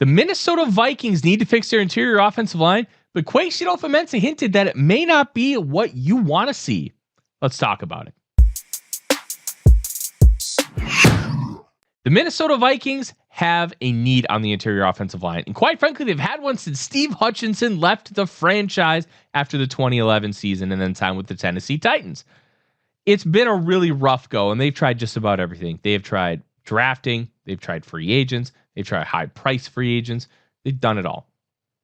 The Minnesota Vikings need to fix their interior offensive line, but Kwesi Adofo-Mensah hinted that it may not be what you want to see. Let's talk about it. The Minnesota Vikings have a need on the interior offensive line. And quite frankly, they've had one since Steve Hutchinson left the franchise after the 2011 season and then signed with the Tennessee Titans. It's been a really rough go, and they've tried just about everything. They have tried drafting. They've tried free agents. They've tried high-price free agents. They've done it all.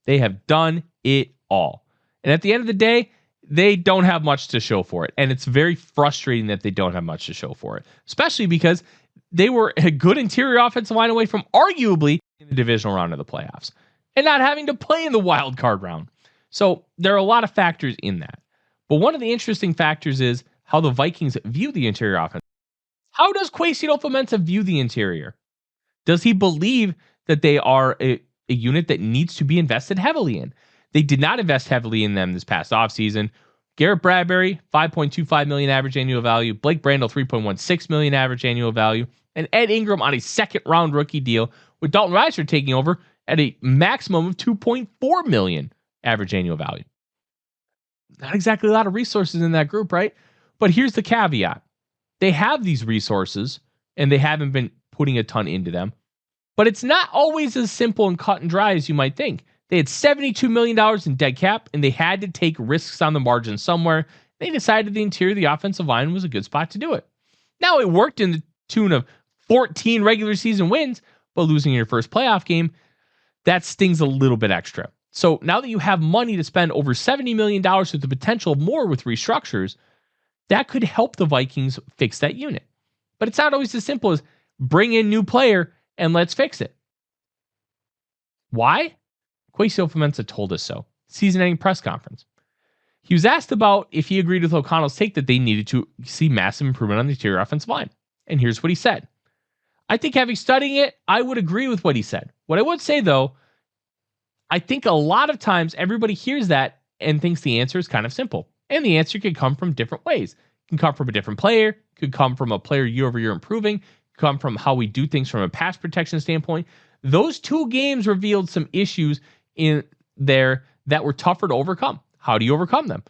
They have done it all. And at the end of the day, they don't have much to show for it. And it's very frustrating that they don't have much to show for it, especially because they were a good interior offensive line away from arguably in the divisional round of the playoffs and not having to play in the wild card round. So there are a lot of factors in that. But one of the interesting factors is how the Vikings view the interior offense. How does Kwesi Adofo-Mensah view the interior? Does he believe that they are a unit that needs to be invested heavily in? They did not invest heavily in them this past offseason. Garrett Bradbury, $5.25 million average annual value. Blake Brandel, $3.16 million average annual value. And Ed Ingram on a second-round rookie deal, with Dalton Risner taking over at a maximum of $2.4 million average annual value. Not exactly a lot of resources in that group, right? But here's the caveat. They have these resources, and they haven't been putting a ton into them. But it's not always as simple and cut and dry as you might think. They had $72 million in dead cap, and they had to take risks on the margin somewhere. They decided the interior of the offensive line was a good spot to do it. Now, it worked in the tune of 14 regular season wins, but losing your first playoff game, that stings a little bit extra. So now that you have money to spend over $70 million with the potential of more with restructures, that could help the Vikings fix that unit. But it's not always as simple as bring in new player and let's fix it. Why? Kwesi Adofo-Mensah told us so. Season-ending press conference. He was asked about if he agreed with O'Connell's take that they needed to see massive improvement on the interior offensive line. And here's what he said. I think having studied it, I would agree with what he said. What I would say, though, I think a lot of times everybody hears that and thinks the answer is kind of simple. And the answer could come from different ways. It can come from a different player. It could come from a player year over year improving. It could come from how we do things from a pass protection standpoint. Those two games revealed some issues in there that were tougher to overcome. How do you overcome them?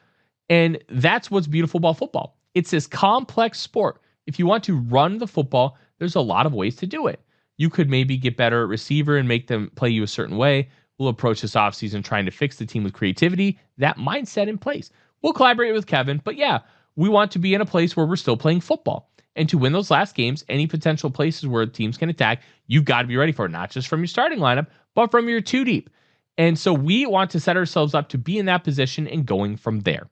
And that's what's beautiful about football. It's this complex sport. If you want to run the football, there's a lot of ways to do it. You could maybe get better at receiver and make them play you a certain way. We'll approach this offseason trying to fix the team with creativity, that mindset in place. We'll collaborate with Kevin, but yeah, we want to be in a place where we're still playing football. And to win those last games, any potential places where teams can attack, you've got to be ready for it, not just from your starting lineup, but from your two deep. And so we want to set ourselves up to be in that position and going from there.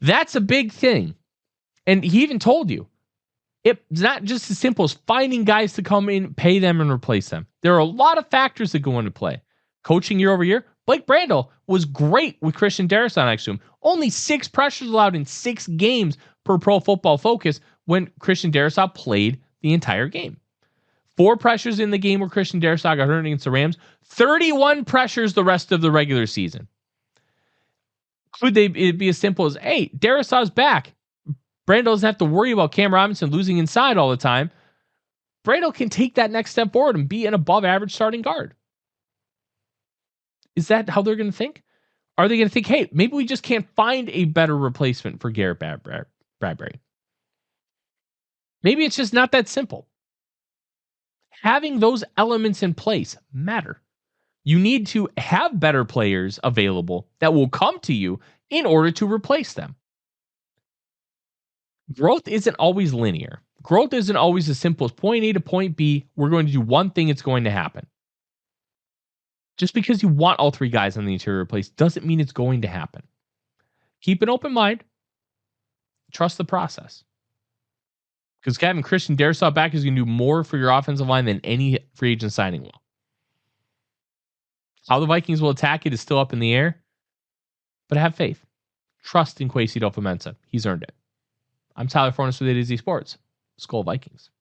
That's a big thing. And he even told you, it's not just as simple as finding guys to come in, pay them, and replace them. There are a lot of factors that go into play. Coaching year over year, Blake Brandel was great with Christian Darrisaw next to him. Only 6 pressures allowed in 6 games per Pro Football Focus when Christian Darrisaw played the entire game. 4 pressures in the game where Christian Darrisaw got hurt against the Rams. 31 pressures the rest of the regular season. Could it be as simple as, hey, Darrisaw's back. Brandel doesn't have to worry about Cam Robinson losing inside all the time. Brandel can take that next step forward and be an above average starting guard. Is that how they're going to think? Are they going to think, hey, maybe we just can't find a better replacement for Garrett Bradbury? Maybe it's just not that simple. Having those elements in place matter. You need to have better players available that will come to you in order to replace them. Growth isn't always linear. Growth isn't always as simple as point A to point B. We're going to do one thing, it's going to happen. Just because you want all 3 guys on the interior replaced doesn't mean it's going to happen. Keep an open mind. Trust the process. Because having Christian Darrisaw back is going to do more for your offensive line than any free agent signing will. How the Vikings will attack it is still up in the air. But have faith. Trust in Kwesi Adofo-Mensah. He's earned it. I'm Tyler Forness with A to Z Sports. Skol Vikings.